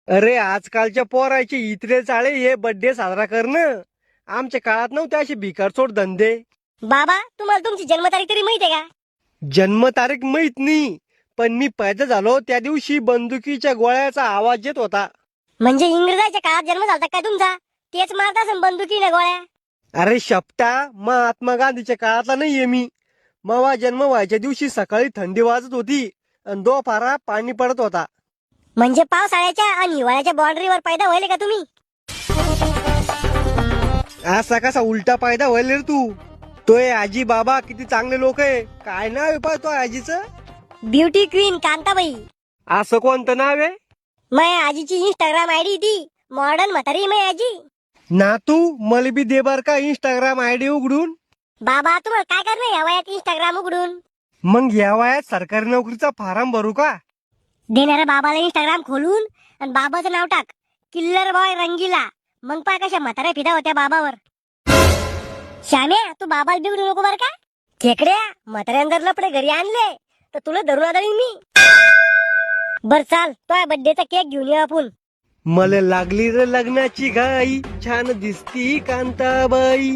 अरे आजकालच्या पोराचे इतरे चाळे हे बर्थडे साजरा करणं. आमच्या काळात नव्हते असे भिकारचोट धंदे. बाबा तुम्हाला तुमची जन्मतारीख तरी माहिती आहे का? जन्मतारीख माहित नाही, पण मी पैदा झालो त्या दिवशी बंदुकीच्या गोळ्याचा आवाज येत होता. म्हणजे इंग्रजाच्या काळात जन्म झाला काय तुमचा? तेच मारत असेल बंदुकीने गोळ्या. अरे शपटा, महात्मा गांधीच्या काळातला नाहीये मी. मवा जन्म व्हायच्या दिवशी सकाळी थंडी वाजत होती आणि दोपारा पाणी पडत होता. म्हणजे पावसाळ्याच्या आणि हिवाळ्याच्या बाउंड्रीवर पैदा व्हायले का तुम्ही? असा कसा उलटा फायदा व्हायला रे तू? तोय आजी बाबा किती चांगले लोक आहे. काय नाव आहे पाय तो आजीचं? Beauty queen Kantabai. असं कोणतं नाव आहे? माझ्या आजीची इंस्टाग्राम आयडी ती मॉडर्न म्हातारी माझी आजी. ना तू मला बी दे बर का इंस्टाग्राम आयडी उघडून. बाबा तुम्हाला काय करणं या वयात इंस्टाग्राम उघडून? मग या वयात सरकारी नोकरीचा फॉर्म भरू का? देणाऱ्या बाबाला इंस्टाग्राम खोलून आणि बाबाचं नाव टाक किल्लर बॉय रंगीला. मग पा कशा म्हाताऱ्या फिदा होत्या बाबावर. श्याम्या तू बाबाला बिघडू नको बर का? खेकड्या म्हाताऱ्यांदर लपडे घरी आणले तर तुला धरून आदळीन मी. बर चाल तो बर्थडेचा केक घेऊन ये आपण. मला लागली रे लग्नाची घाई, छान दिसती कांताबाई.